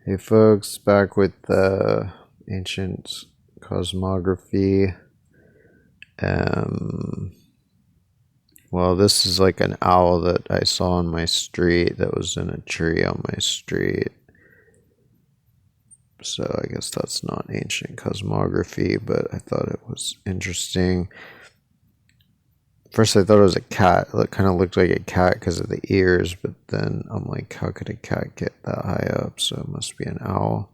Hey folks, back with ancient cosmography. Um, well, this is like an owl that I saw on my street that was in a tree on my street. So I guess that's not ancient cosmography, but I thought it was interesting. First, I thought it was a cat. It kind of looked like a cat because of the ears, but then I'm like, how could a cat get that high up? So it must be an owl.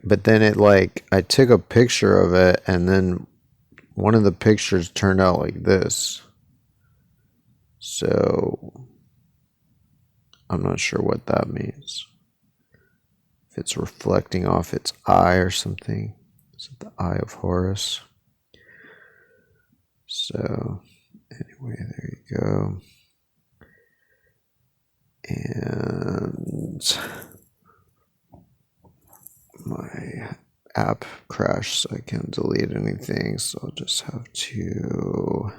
But then I took a picture of it, and then one of the pictures turned out like this. So I'm not sure what that means. If it's reflecting off its eye or something. Is it the Eye of Horus? So anyway, there you go. And my app crashed, so I can't delete anything. So I'll just have to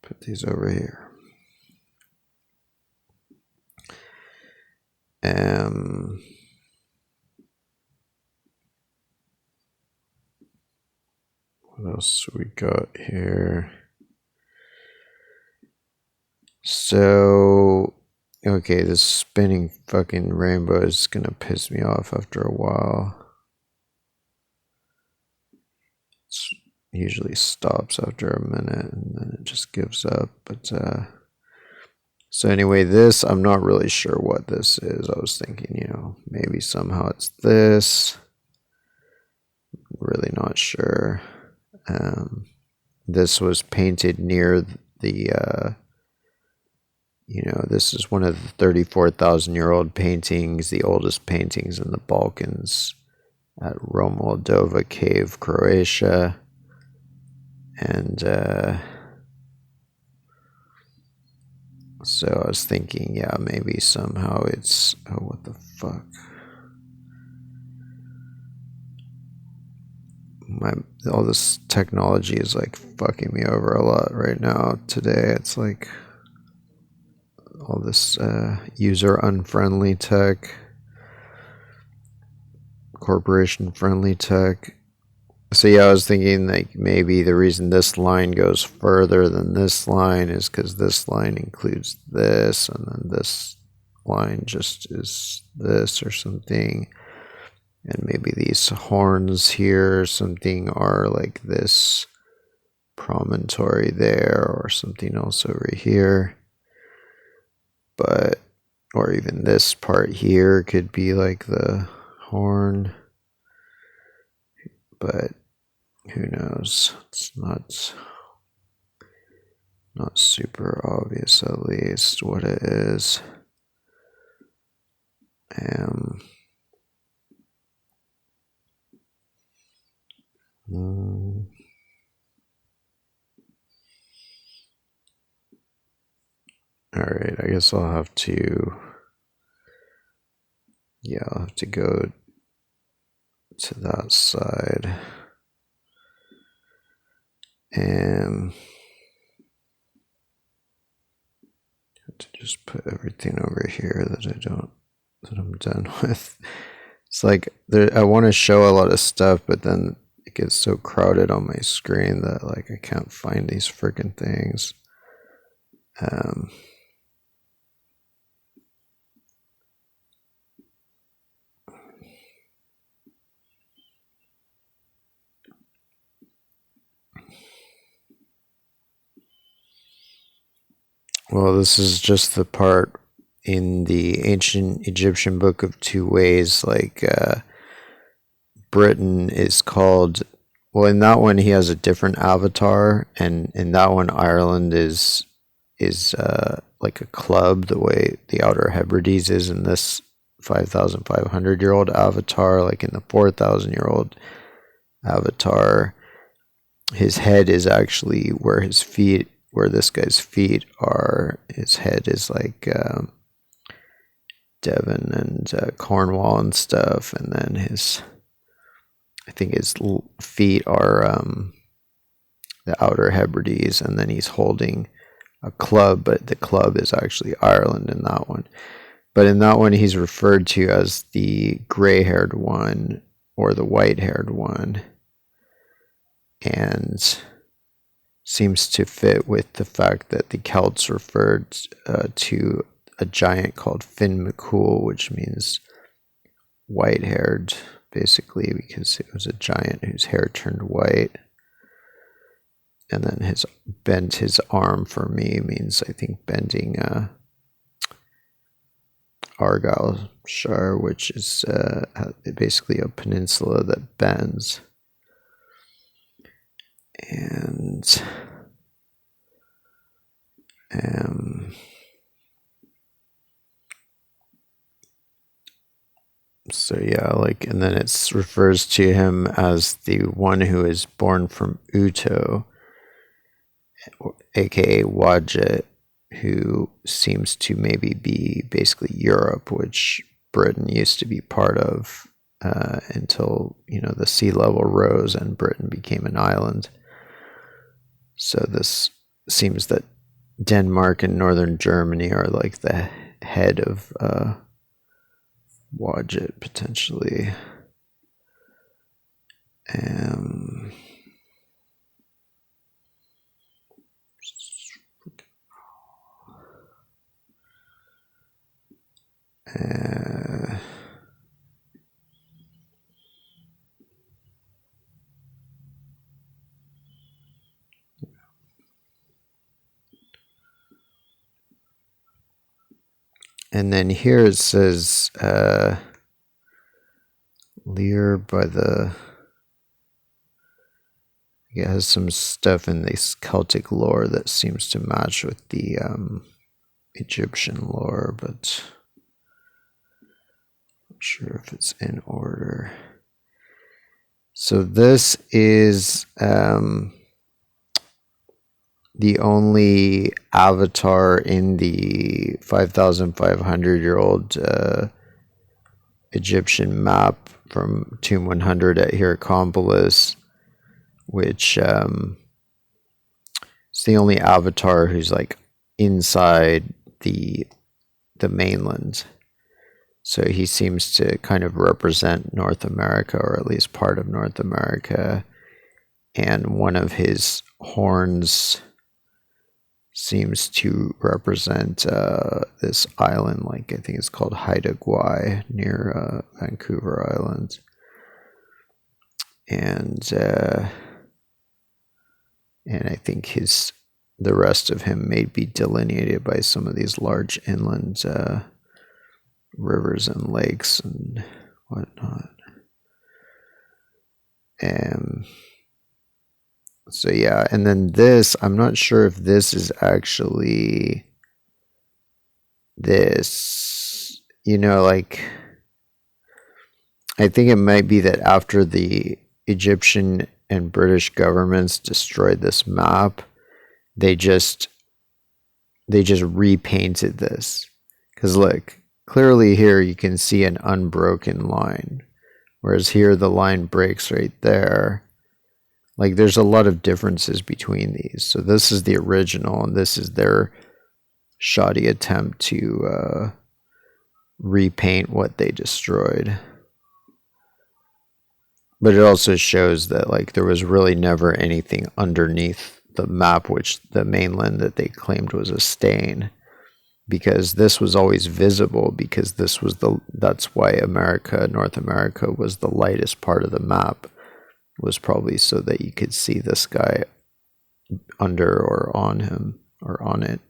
put these over here. What else we got here? So, okay, this spinning fucking rainbow is gonna piss me off after a while. It usually stops after a minute and then it just gives up. But so anyway, this, I'm not really sure what this is. I was thinking, maybe somehow it's this. Really not sure. This was painted near the this is one of the 34,000-year-old paintings, the oldest paintings in the Balkans at Romoldova Cave, Croatia. And so I was thinking, yeah, maybe somehow it's, oh, what the fuck? All this technology is like fucking me over a lot right now. Today, it's like all this user unfriendly tech, corporation friendly tech. So yeah, I was thinking like maybe the reason this line goes further than this line is because this line includes this, and then this line just is this or something. And maybe these horns here or something are like this promontory there or something else over here. But, or even this part here could be like the horn. But who knows? It's not super obvious, at least, what it is. Alright, I guess I'll have to go to that side. And have to just put everything over here that I'm done with. It's like I want to show a lot of stuff, but then it gets so crowded on my screen that like I can't find these freaking things. Well, this is just the part in the ancient Egyptian book of two ways. Like Britain is called. Well, in that one he has a different avatar, and in that one Ireland is like a club, the way the Outer Hebrides is in this 5,500-year-old avatar. Like in the 4,000-year-old avatar, his head is actually where this guy's feet are. His head is like Devon and Cornwall and stuff, and then I think his feet are the Outer Hebrides, and then he's holding a club, but the club is actually Ireland in that one. But in that one, he's referred to as the gray-haired one or the white-haired one, and seems to fit with the fact that the Celts referred to a giant called Finn McCool, which means white-haired, basically, because it was a giant whose hair turned white. And then bent his arm for me means, I think, bending Argyllshire, which is basically a peninsula that bends. And so yeah, like, and then it refers to him as the one who is born from Uto, aka Wadjet, who seems to maybe be basically Europe, which Britain used to be part of until, the sea level rose and Britain became an island. So this seems that Denmark and northern Germany are like the head of Wadjet, potentially. And then here it says Lear by the... It has some stuff in this Celtic lore that seems to match with the Egyptian lore, but I'm not sure if it's in order. So this is the only avatar in the 5,500-year-old Egyptian map from Tomb 100 at Hierakonpolis, which is the only avatar who's like inside the mainland. So he seems to kind of represent North America, or at least part of North America. And one of his horns seems to represent this island, like I think it's called Haida Gwaii, near Vancouver Island. And I think the rest of him may be delineated by some of these large inland rivers and lakes and whatnot. So yeah, and then this, I'm not sure if this is actually this, like, I think it might be that after the Egyptian and British governments destroyed this map, they just repainted this. Because look, clearly here you can see an unbroken line, whereas here the line breaks right there. Like, there's a lot of differences between these. So this is the original, and this is their shoddy attempt to repaint what they destroyed. But it also shows that, like, there was really never anything underneath the map, which the mainland that they claimed was a stain, because this was always visible, because that's why North America was the lightest part of the map, was probably so that you could see this guy under or on him or on it.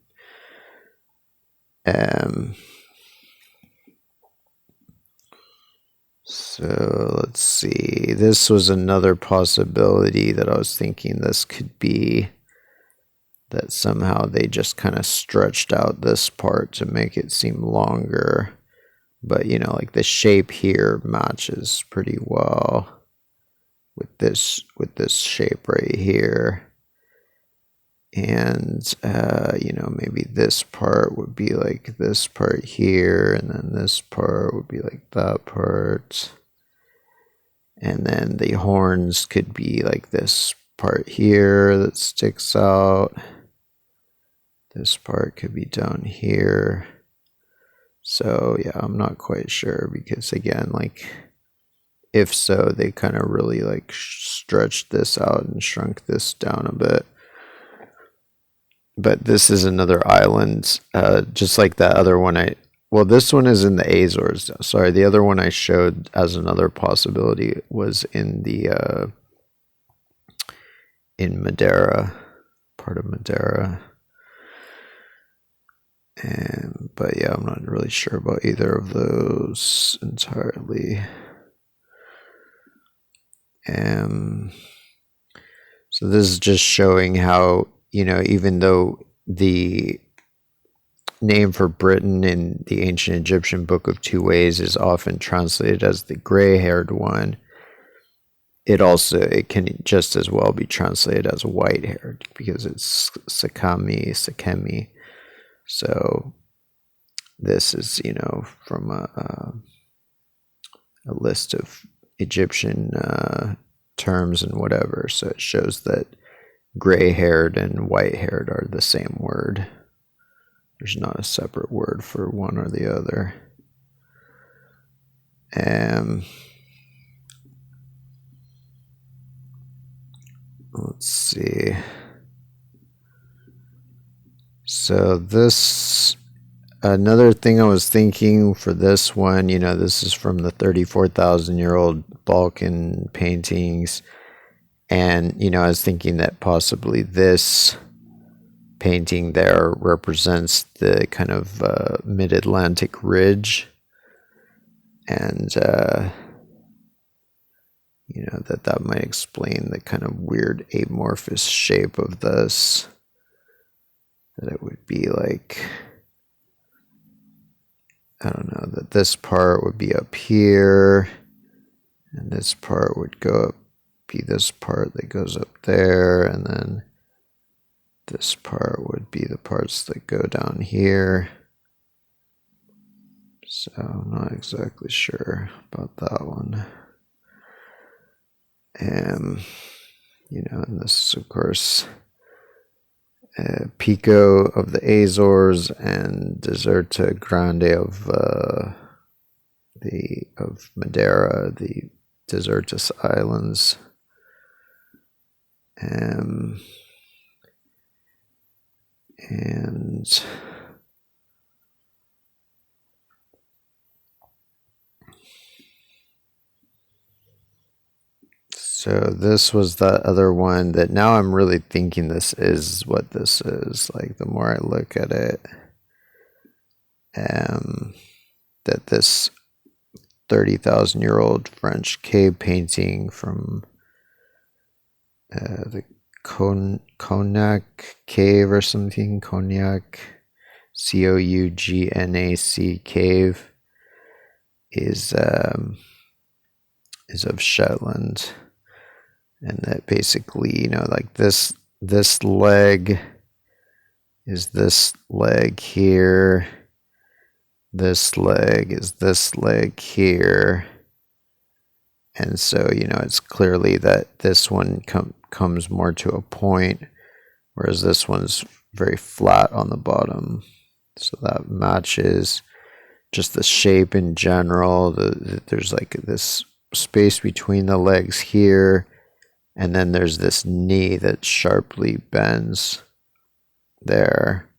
So let's see. This was another possibility that I was thinking this could be, that somehow they just kind of stretched out this part to make it seem longer. But, like the shape here matches pretty well with this shape right here. And, maybe this part would be like this part here, and then this part would be like that part. And then the horns could be like this part here that sticks out. This part could be down here. So yeah, I'm not quite sure because again, like, if so, they kind of really like stretched this out and shrunk this down a bit. But this is another island, just like that other one. Well, this one is in the Azores. Sorry, the other one I showed as another possibility was in the in Madeira, part of Madeira. But yeah, I'm not really sure about either of those entirely. So this is just showing how, even though the name for Britain in the ancient Egyptian Book of Two Ways is often translated as the gray-haired one, it can just as well be translated as white-haired because it's Sekemi. So this is, from a list of Egyptian terms and whatever. So it shows that gray-haired and white-haired are the same word. There's not a separate word for one or the other. Let's see. So another thing I was thinking for this one, this is from the 34,000-year-old Balkan paintings. And, I was thinking that possibly this painting there represents the kind of mid-Atlantic ridge. And, that might explain the kind of weird amorphous shape of this. That it would be like, I don't know, that this part would be up here. And this part would be this part that goes up there. And then this part would be the parts that go down here. So I'm not exactly sure about that one. And this is, of course, Pico of the Azores and Deserta Grande of Madeira, the Desertus Islands. And so this was the other one that now I'm really thinking this is what this is. Like, the more I look at it, that this 30,000-year-old French cave painting from the Cognac Cave or something, Cognac, Cougnac cave, is of Shetland. And that basically, like this leg is this leg here. This leg is this leg here. And so, it's clearly that this one comes more to a point, whereas this one's very flat on the bottom. So that matches just the shape in general. There's like this space between the legs here. And then there's this knee that sharply bends there.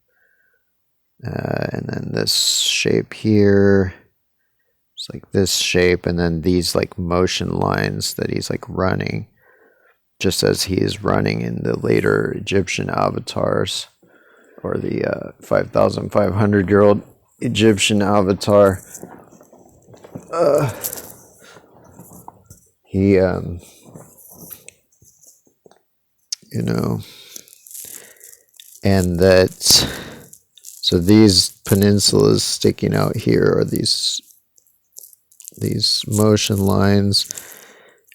And then this shape here. It's like this shape. And then these like motion lines that he's like running. Just as he is running in the later Egyptian avatars. Or the 5,500-year-old Egyptian avatar. He... and that, so these peninsulas sticking out here are these motion lines,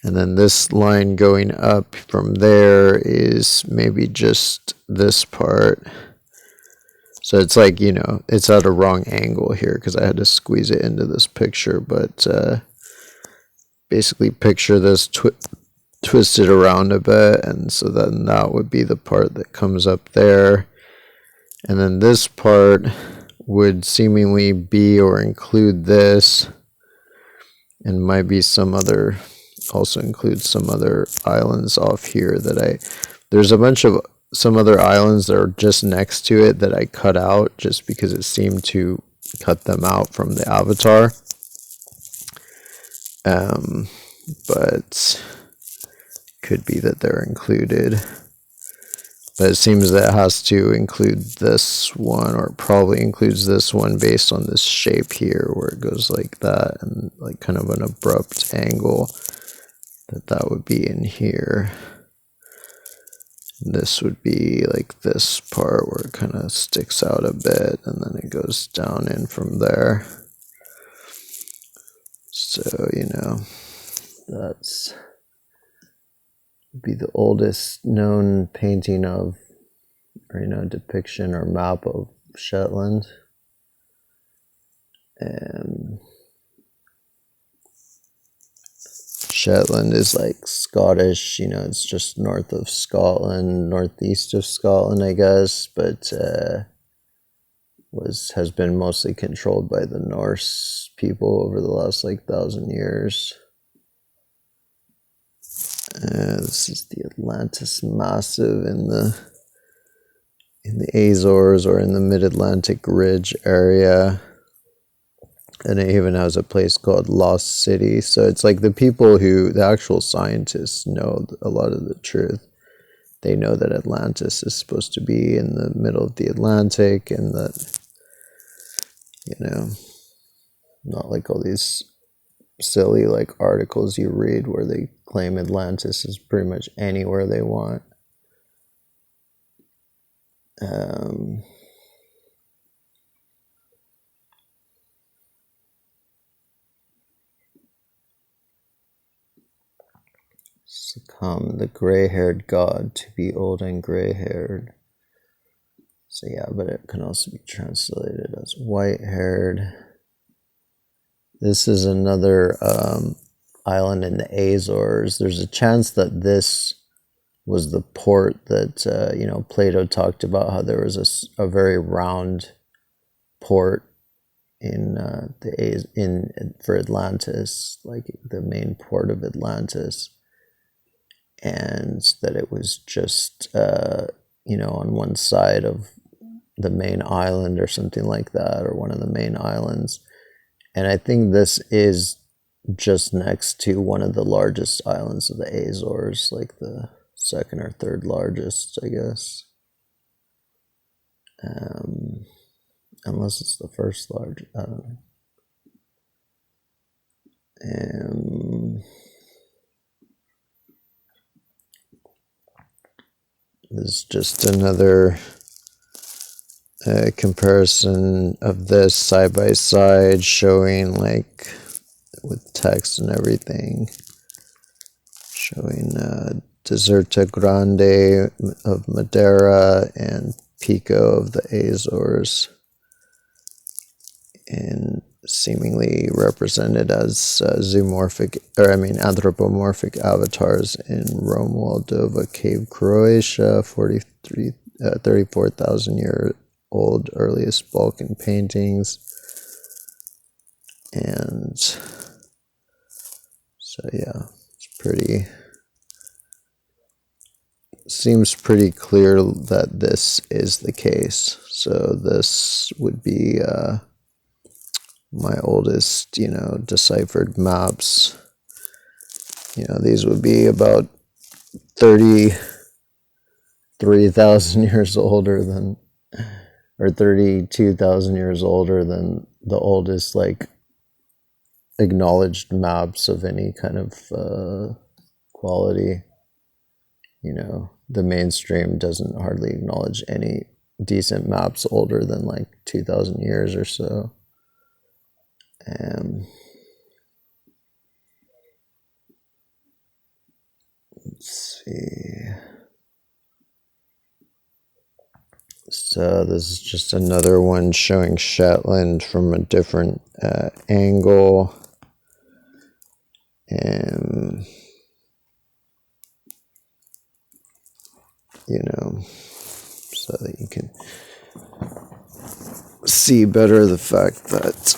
and then this line going up from there is maybe just this part. So it's like, it's at a wrong angle here because I had to squeeze it into this picture, but basically picture this twisted around a bit, and so then that would be the part that comes up there, and then this part would seemingly be or include this, and might be some other, also include some other islands off here there's a bunch of some other islands that are just next to it that I cut out just because it seemed to cut them out from the avatar. But could be that they're included. But it seems that it has to include this one, or probably includes this one based on this shape here where it goes like that and like kind of an abrupt angle, that would be in here. This would be like this part where it kind of sticks out a bit and then it goes down in from there. So, that's be the oldest known painting of, or depiction or map of Shetland. And Shetland is like Scottish, it's just north of Scotland, northeast of Scotland, I guess, but has been mostly controlled by the Norse people over the last 1,000 years. This is the Atlantis Massive in the Azores, or in the Mid-Atlantic Ridge area. And it even has a place called Lost City. So it's like the actual scientists know a lot of the truth. They know that Atlantis is supposed to be in the middle of the Atlantic, and that, not like all these silly articles you read where they claim Atlantis is pretty much anywhere they want. Succumb, the gray-haired god, to be old and gray-haired. So yeah, but it can also be translated as white-haired. This is another island in the Azores. There's a chance that this was the port that Plato talked about, how there was a very round port in for Atlantis, like the main port of Atlantis, and that it was just on one side of the main island or something like that, or one of the main islands. And I think this is just next to one of the largest islands of the Azores, like the second or third largest, I guess. Unless it's the first largest, I don't know. This is just another comparison of this side by side, showing with text and everything, showing Deserta Grande of Madeira and Pico of the Azores, and seemingly represented as anthropomorphic avatars in Rome, Moldova, Cave, Croatia, 34,000 year old earliest Balkan paintings. And so yeah, seems pretty clear that this is the case. So this would be my oldest, deciphered maps. These would be about 33,000 years older than, or 32,000 years older than the oldest, acknowledged maps of any kind of quality. The mainstream doesn't hardly acknowledge any decent maps older than 2,000 years or so. Let's see. So this is just another one showing Shetland from a different angle. And so that you can see better the fact that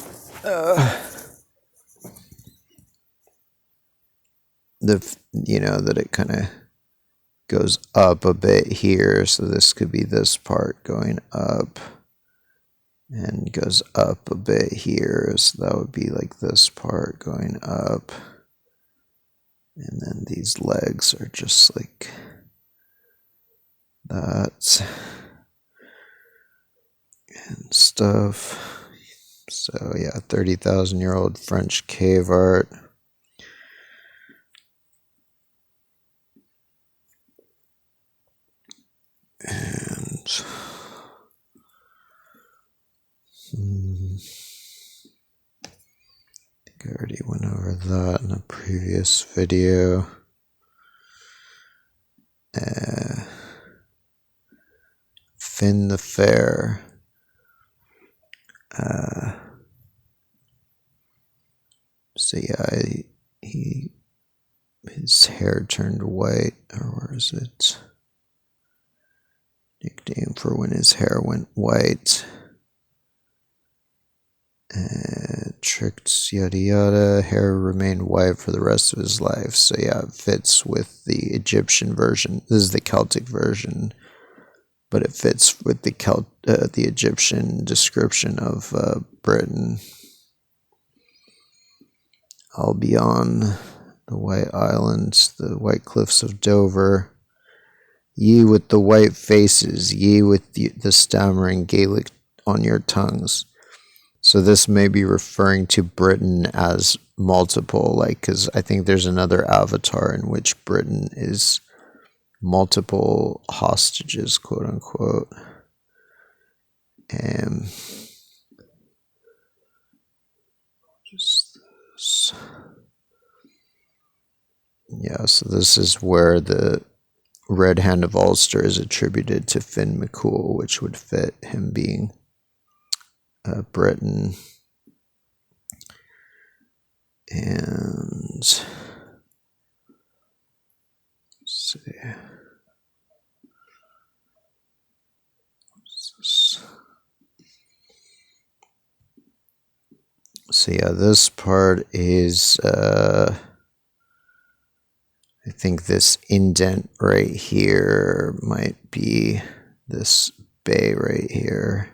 that it kind of goes up a bit here, so this could be this part going up and goes up a bit here, so that would be like this part going up, and then these legs are just like that and stuff. So yeah, 30,000-year-old French cave art. And I think I already went over that in a previous video. Finn the Fair. So yeah, his hair turned white, or where is it? Nickname for when his hair went white. Tricked, yada yada. Hair remained white for the rest of his life. So yeah, it fits with the Egyptian version. This is the Celtic version, but it fits with the Egyptian description of Britain. Albion, the White Islands, the White Cliffs of Dover. Ye with the white faces, ye with the stammering Gaelic on your tongues. So this may be referring to Britain as multiple, like, because I think there's another avatar in which Britain is multiple hostages, quote unquote. And just this. Yeah, so this is where the Red Hand of Ulster is attributed to Finn McCool, which would fit him being Britain. And let's see. What's this? So yeah, this part is I think this indent right here might be this bay right here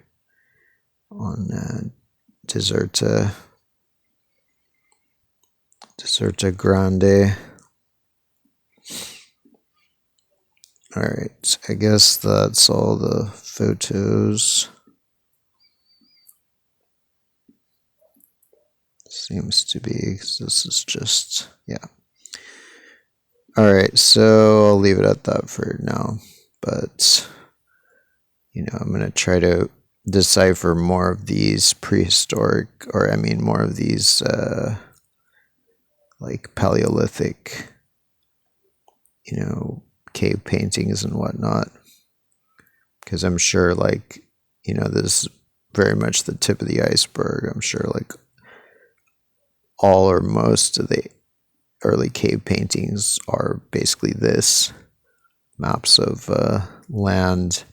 on Deserta Grande. Alright, I guess that's all the photos. Seems to be, because this is just, yeah. Alright, so I'll leave it at that for now. But, I'm going to try to decipher more of these prehistoric, or I mean more of these like Paleolithic, cave paintings and whatnot. Because I'm sure, like, this is very much the tip of the iceberg. I'm sure, like, all or most of the early cave paintings are basically this. Maps of land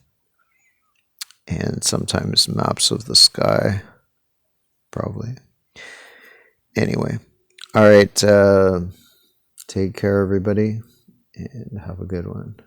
and sometimes maps of the sky. Probably. Anyway. Alright, take care, everybody, and have a good one.